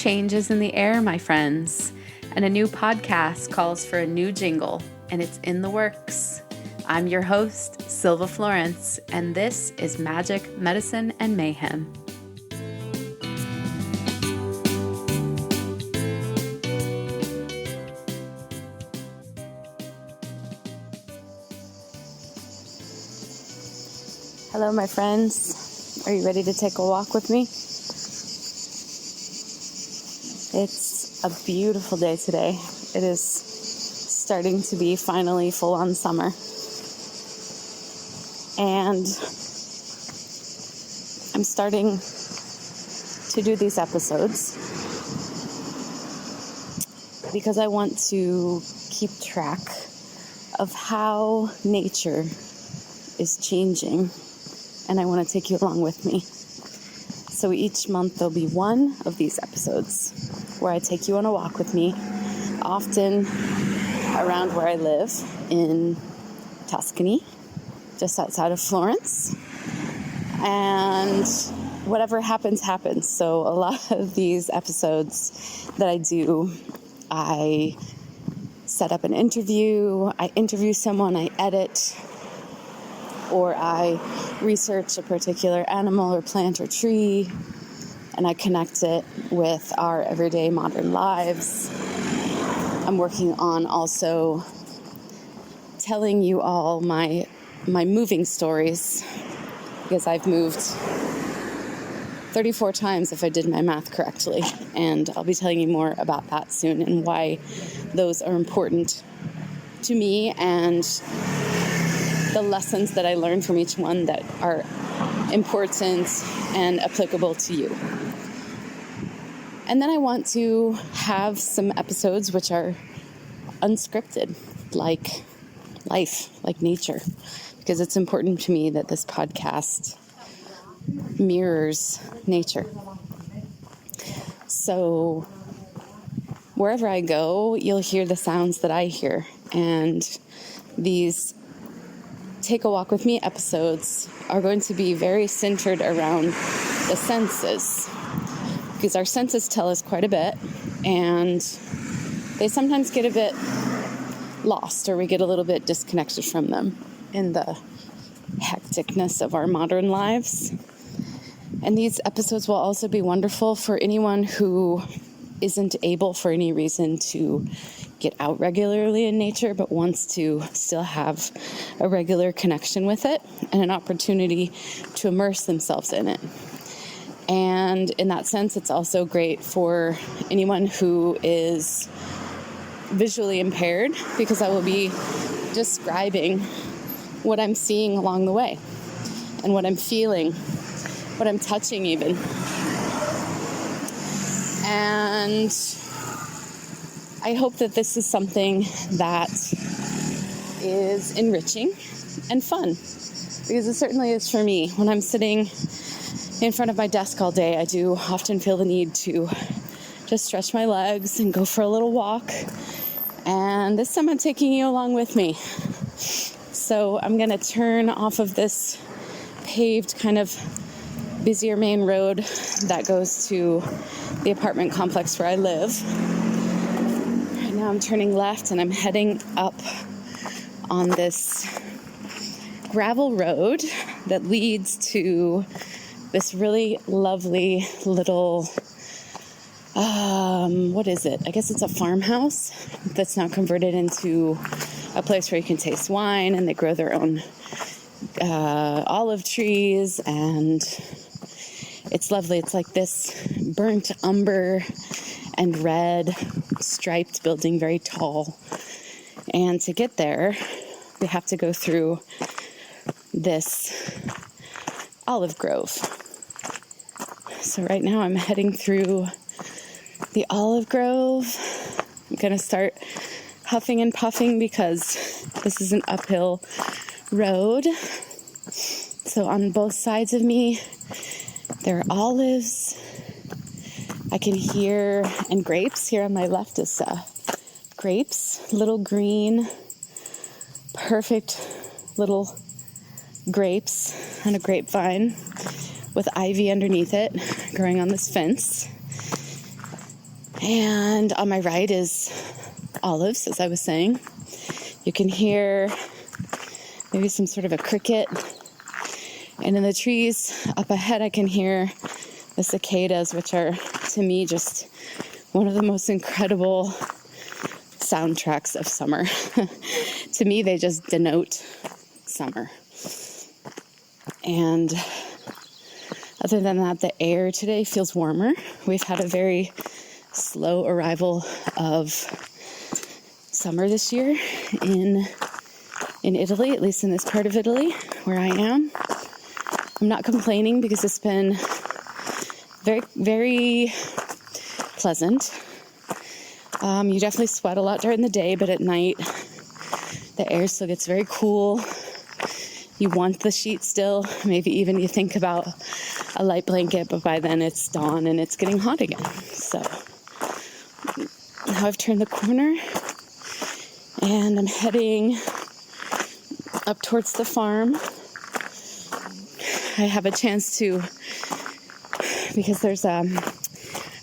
Change is in the air, my friends, and a new podcast calls for a new jingle, and it's in the works. I'm your host, Silva Florence, and this is Magic, Medicine, and Mayhem. Hello, my friends. Are you ready to take a walk with me? It's a beautiful day today. It is starting to be finally full-on summer. And I'm starting to do these episodes because I want to keep track of how nature is changing, and I want to take you along with me. So each month there'll be one of these episodes where I take you on a walk with me, often around where I live in Tuscany, just outside of Florence. And whatever happens, happens. So a lot of these episodes that I do, I set up an interview, I interview someone, I edit, or I research a particular animal or plant or tree, and I connect it with our everyday modern lives. I'm working on also telling you all my moving stories, because I've moved 34 times if I did my math correctly, and I'll be telling you more about that soon and why those are important to me and the lessons that I learned from each one that are important and applicable to you. And then I want to have some episodes which are unscripted, like life, like nature, because it's important to me that this podcast mirrors nature. So wherever I go, you'll hear the sounds that I hear, and these Take a Walk With Me episodes are going to be very centered around the senses, because our senses tell us quite a bit, and they sometimes get a bit lost, or we get a little bit disconnected from them in the hecticness of our modern lives. And these episodes will also be wonderful for anyone who isn't able for any reason to get out regularly in nature, but wants to still have a regular connection with it and an opportunity to immerse themselves in it. And in that sense, it's also great for anyone who is visually impaired, because I will be describing what I'm seeing along the way and what I'm feeling, what I'm touching even. And I hope that this is something that is enriching and fun, because it certainly is for me. When I'm sitting in front of my desk all day, I do often feel the need to just stretch my legs and go for a little walk. And this time I'm taking you along with me. So I'm going to turn off of this paved kind of busier main road that goes to the apartment complex where I live. Right now I'm turning left and I'm heading up on this gravel road that leads to this really lovely little, what is it? I guess it's a farmhouse that's now converted into a place where you can taste wine, and they grow their own olive trees, and it's lovely. It's like this burnt umber and red striped building, very tall. And to get there, we have to go through this olive grove. So right now I'm heading through the olive grove. I'm going to start huffing and puffing because this is an uphill road. So on both sides of me, there are olives. I can hear, and grapes. Here on my left is grapes, little green, perfect little grapes on a grapevine with ivy underneath it growing on this fence. And on my right is olives, as I was saying. You can hear maybe some sort of a cricket. And in the trees up ahead, I can hear the cicadas, which are, to me, just one of the most incredible soundtracks of summer. To me, they just denote summer. And other than that, the air today feels warmer. We've had a very slow arrival of summer this year in Italy, at least in this part of Italy where I am. I'm not complaining because it's been very, very pleasant. You definitely sweat a lot during the day, but at night the air still gets very cool. You want the sheet still. Maybe even you think about a light blanket, but by then it's dawn and it's getting hot again. So now I've turned the corner and I'm heading up towards the farm. I have a chance to, because there's a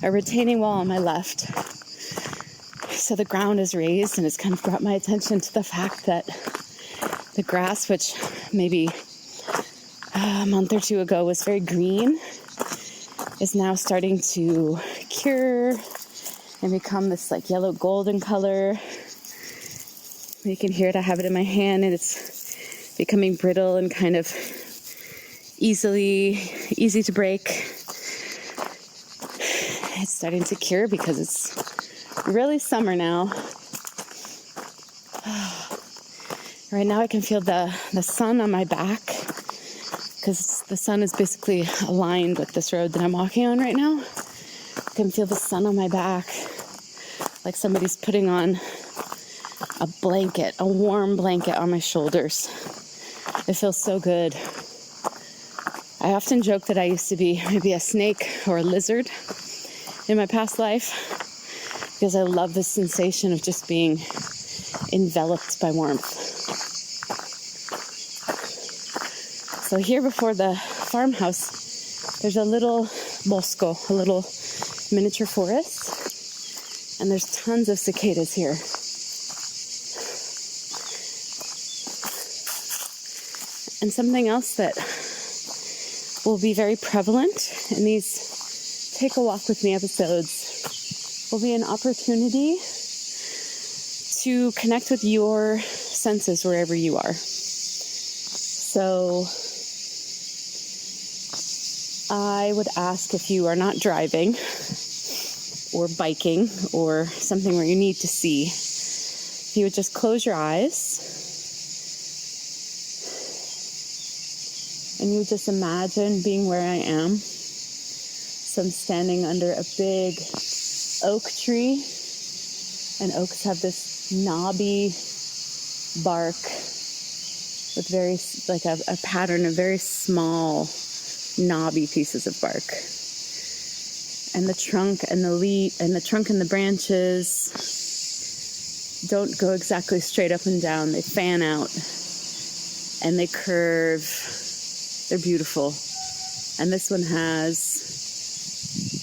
retaining wall on my left. So the ground is raised, and it's kind of brought my attention to the fact that the grass, which maybe a month or two ago was very green, is now starting to cure and become this like yellow golden color. You can hear it. I have it in my hand, and it's becoming brittle and kind of easy to break. It's starting to cure because it's really summer now. Right now I can feel the sun on my back because the sun is basically aligned with this road that I'm walking on right now. I can feel the sun on my back, like somebody's putting on a blanket, a warm blanket on my shoulders. It feels so good. I often joke that I used to be maybe a snake or a lizard in my past life because I love the sensation of just being enveloped by warmth. So here before the farmhouse, there's a little bosco, a little miniature forest, and there's tons of cicadas here. And something else that will be very prevalent in these Take a Walk With Me episodes will be an opportunity to connect with your senses wherever you are. So I would ask, if you are not driving or biking or something where you need to see, if you would just close your eyes and you would just imagine being where I am. So I'm standing under a big oak tree, and oaks have this knobby bark with very, like a pattern of very small knobby pieces of bark. And the trunk and the trunk and the branches don't go exactly straight up and down. They fan out and they curve. They're beautiful. And this one has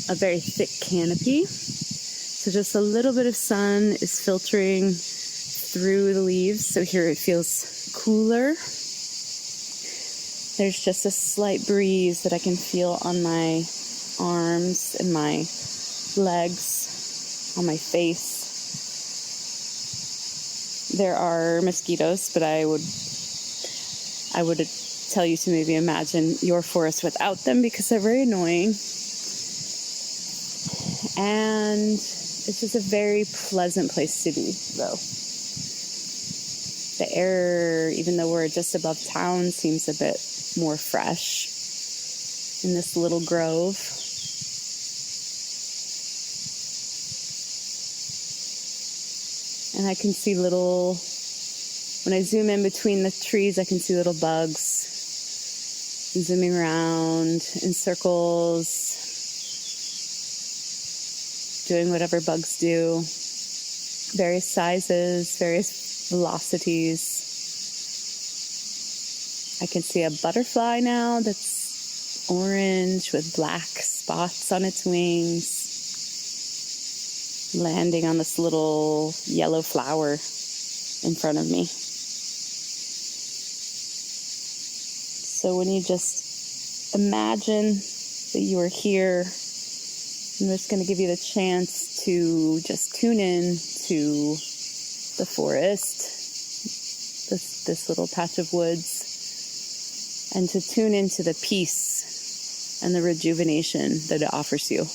a very thick canopy. So just a little bit of sun is filtering through the leaves. So here it feels cooler. There's just a slight breeze that I can feel on my arms and my legs, on my face. There are mosquitoes, but I would tell you to maybe imagine your forest without them because they're very annoying. And it's just a very pleasant place to be, though. The air, even though we're just above town, seems a bit more fresh in this little grove. And I can see when I zoom in between the trees, I can see little bugs zooming around in circles, doing whatever bugs do. Various sizes, various velocities. I can see a butterfly now that's orange with black spots on its wings. landing on this little yellow flower in front of me. So when you just imagine that you are here, I'm just going to give you the chance to just tune in to the forest, this little patch of woods, and to tune into the peace and the rejuvenation that it offers you.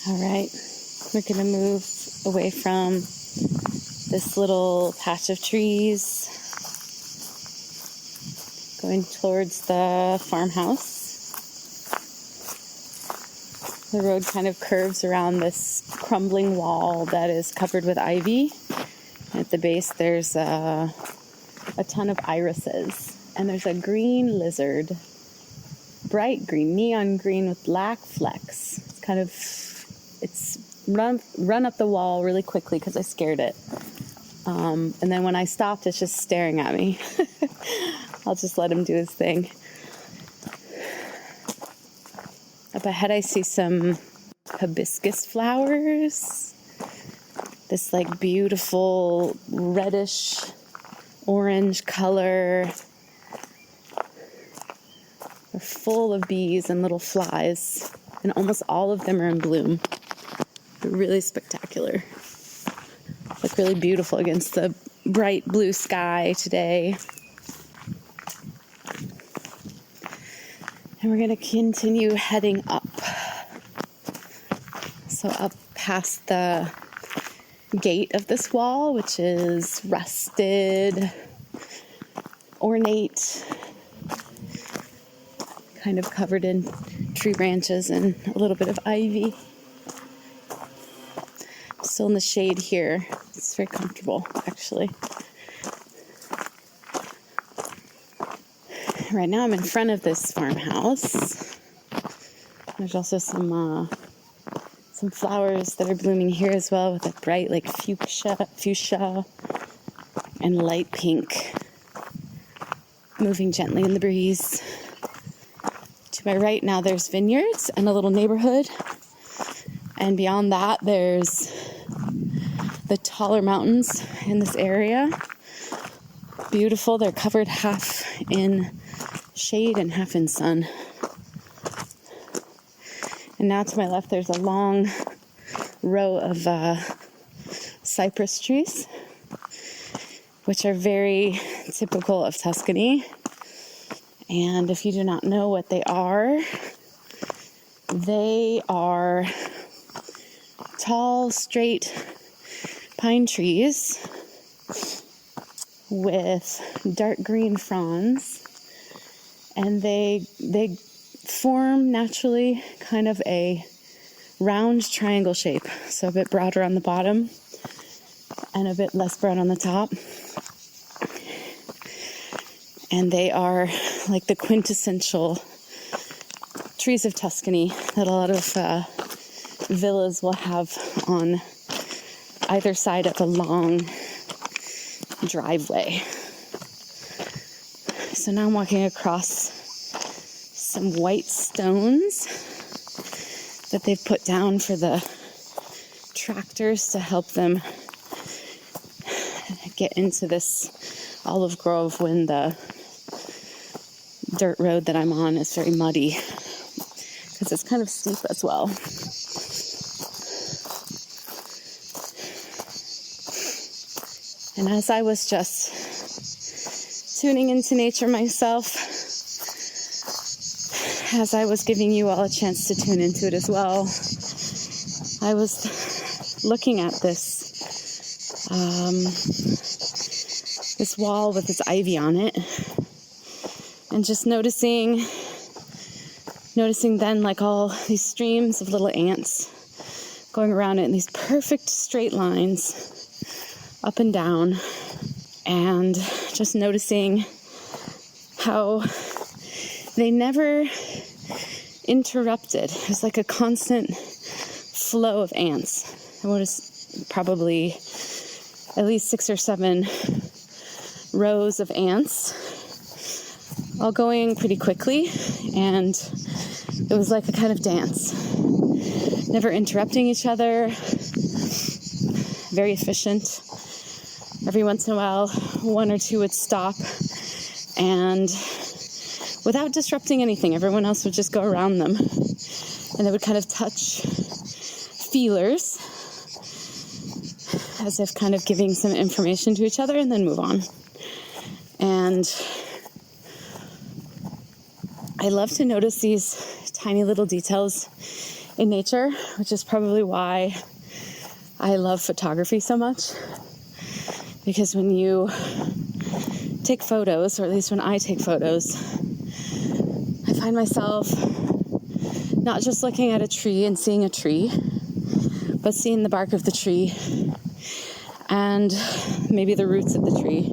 All right, we're going to move away from this little patch of trees, going towards the farmhouse. The road kind of curves around this crumbling wall that is covered with ivy. At the base, there's a ton of irises, and there's a green lizard, bright green, neon green with black flecks. It's run up the wall really quickly because I scared it. And then when I stopped, it's just staring at me. I'll just let him do his thing. Up ahead, I see some hibiscus flowers. This like beautiful reddish orange color. They're full of bees and little flies, and almost all of them are in bloom. They're really spectacular. Look really beautiful against the bright blue sky today. And we're going to continue heading up. So up past the gate of this wall, which is rusted, ornate, kind of covered in tree branches and a little bit of ivy. Still in the shade here. It's very comfortable, actually. Right now I'm in front of this farmhouse. There's also some flowers that are blooming here as well, with a bright like fuchsia and light pink moving gently in the breeze. To my right now there's vineyards and a little neighborhood, and beyond that there's the taller mountains in this area. Beautiful. They're covered half in shade and half in sun. And now to my left there's a long row of cypress trees, which are very typical of Tuscany. And if you do not know what they are tall, straight pine trees with dark green fronds, and they form naturally kind of a round triangle shape, so a bit broader on the bottom and a bit less broad on the top. And they are like the quintessential trees of Tuscany that a lot of villas will have on either side of a long driveway. So now I'm walking across some white stones that they've put down for the tractors to help them get into this olive grove when the dirt road that I'm on is very muddy, because it's kind of steep as well. And as I was just tuning into nature myself, as I was giving you all a chance to tune into it as well, I was looking at this wall with its ivy on it, and just noticing then like all these streams of little ants going around it in these perfect straight lines up and down, and just noticing how they never interrupted. It was like a constant flow of ants. I noticed probably at least 6 or 7 rows of ants, all going pretty quickly, and it was like a kind of dance, never interrupting each other, very efficient. Every once in a while, 1 or 2 would stop, and without disrupting anything, everyone else would just go around them, and they would kind of touch feelers as if kind of giving some information to each other, and then move on. And I love to notice these tiny little details in nature, which is probably why I love photography so much. Because when you take photos, or at least when I take photos, I find myself not just looking at a tree and seeing a tree, but seeing the bark of the tree and maybe the roots of the tree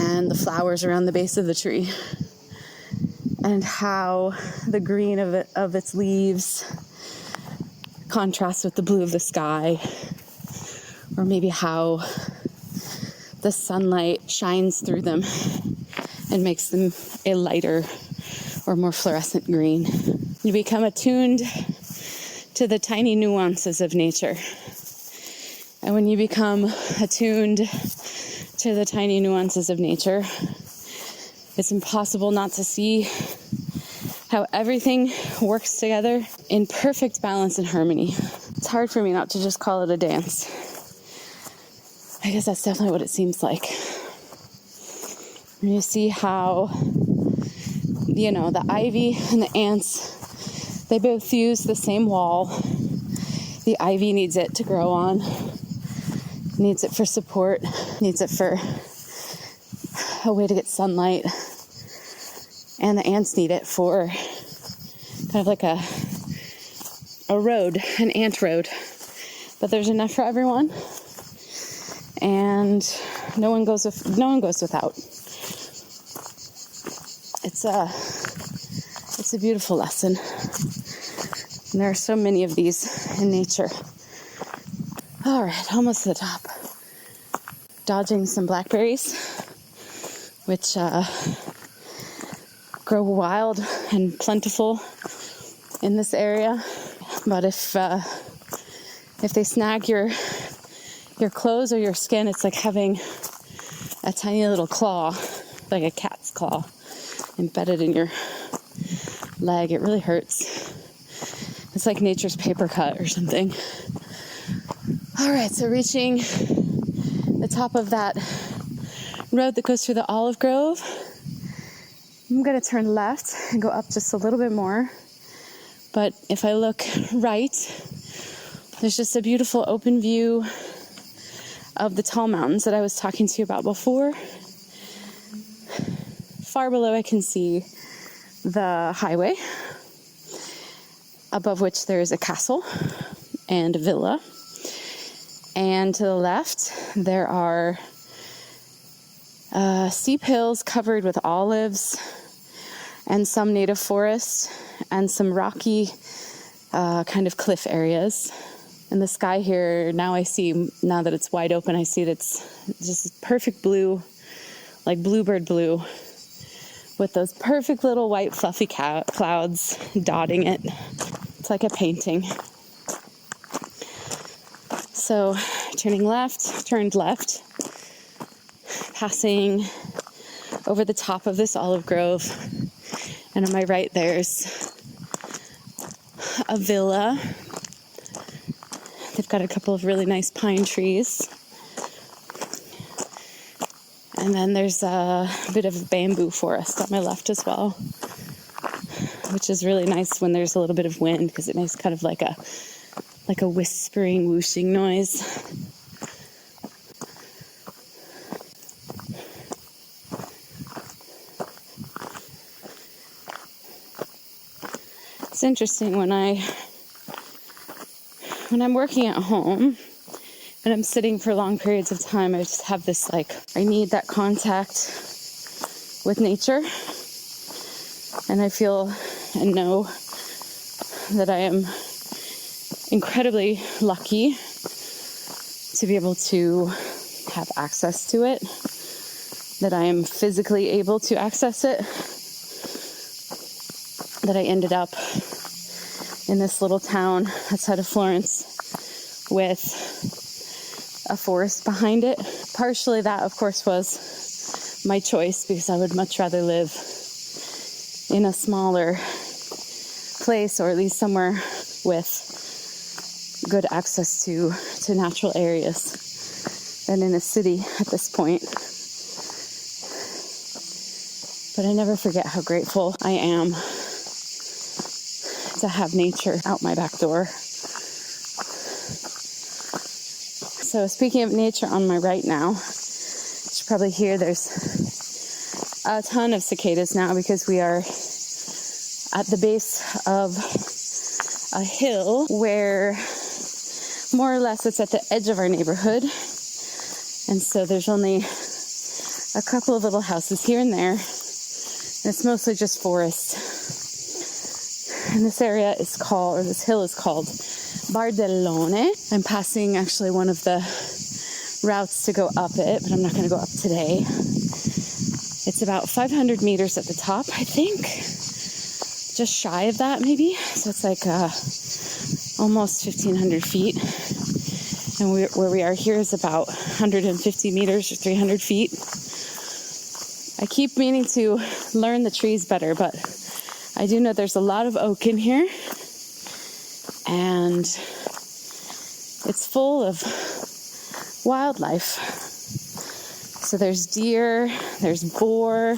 and the flowers around the base of the tree and how the green of its leaves contrasts with the blue of the sky, or maybe how the sunlight shines through them and makes them a lighter or more fluorescent green. You become attuned to the tiny nuances of nature. And when you become attuned to the tiny nuances of nature, it's impossible not to see how everything works together in perfect balance and harmony. It's hard for me not to just call it a dance. I guess that's definitely what it seems like. And you see how, the ivy and the ants, they both use the same wall. The ivy needs it to grow on, needs it for support, needs it for a way to get sunlight. And the ants need it for kind of like a road, an ant road. But there's enough for everyone. And no one goes without. It's a beautiful lesson. And there are so many of these in nature. All right, almost to the top. Dodging some blackberries, which grow wild and plentiful in this area. But if they snag your clothes or your skin, it's like having a tiny little claw, like a cat's claw, embedded in your leg. It really hurts. It's like nature's paper cut or something. All right, so reaching the top of that road that goes through the olive grove, I'm going to turn left and go up just a little bit more. But if I look right, there's just a beautiful open view of the tall mountains that I was talking to you about before. Far below I can see the highway, above which there is a castle and a villa. And to the left, there are steep hills covered with olives and some native forests and some rocky kind of cliff areas. And the sky here, now that it's wide open, I see that it's just perfect blue, like bluebird blue, with those perfect little white fluffy clouds dotting it. It's like a painting. So turned left, passing over the top of this olive grove. And on my right, there's a villa. They've got a couple of really nice pine trees. And then there's a bit of a bamboo forest on my left as well, which is really nice when there's a little bit of wind, because it makes kind of like a whispering, whooshing noise. It's interesting when I'm working at home and I'm sitting for long periods of time, I just have this I need that contact with nature. And I feel and know that I am incredibly lucky to be able to have access to it, that I am physically able to access it, that I ended up in this little town outside of Florence with a forest behind it. Partially that, of course, was my choice, because I would much rather live in a smaller place, or at least somewhere with good access to natural areas, than in a city at this point. But I never forget how grateful I am to to have nature out my back door. So speaking of nature on my right now, you should probably hear there's a ton of cicadas now because we are at the base of a hill where more or less it's at the edge of our neighborhood. And so there's only a couple of little houses here and there. And it's mostly just forest. And this area is called, or this hill is called Bardellone. I'm passing actually one of the routes to go up it, but I'm not going to go up today. It's about 500 meters at the top, I think. Just shy of that, maybe. So it's like almost 1,500 feet. And where we are here is about 150 meters or 300 feet. I keep meaning to learn the trees better, but I do know there's a lot of oak in here. And it's full of wildlife. So there's deer, there's boar,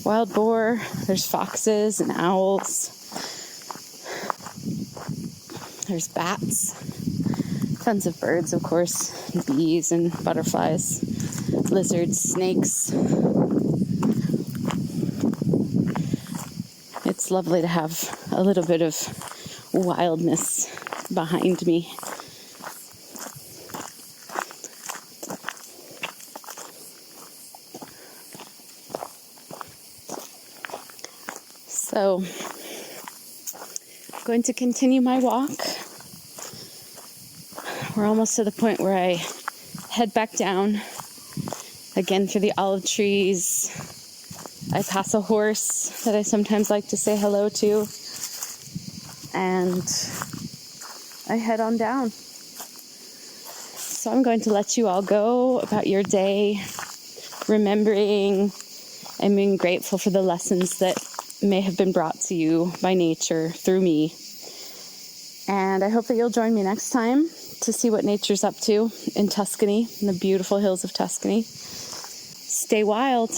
wild boar, there's foxes and owls. There's bats, tons of birds, of course, bees and butterflies, lizards, snakes. It's lovely to have a little bit of wildness behind me. So, I'm going to continue my walk. We're almost to the point where I head back down again through the olive trees. I pass a horse that I sometimes like to say hello to, and I head on down. So I'm going to let you all go about your day, remembering and being grateful for the lessons that may have been brought to you by nature through me. And I hope that you'll join me next time to see what nature's up to in Tuscany, in the beautiful hills of Tuscany. Stay wild.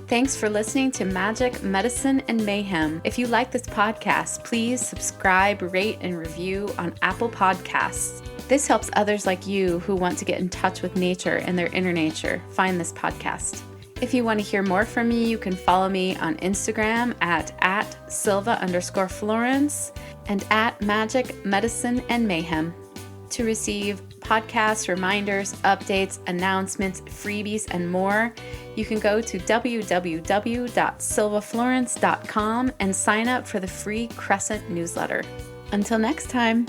Thanks for listening to Magic, Medicine, and Mayhem. If you like this podcast, please subscribe, rate, and review on Apple Podcasts. This helps others like you who want to get in touch with nature and their inner nature find this podcast. If you want to hear more from me, you can follow me on Instagram at Silva_Florence and at Magic, Medicine, and Mayhem. To receive podcasts, reminders, updates, announcements, freebies, and more, you can go to www.silvaflorence.com and sign up for the free Crescent newsletter. Until next time.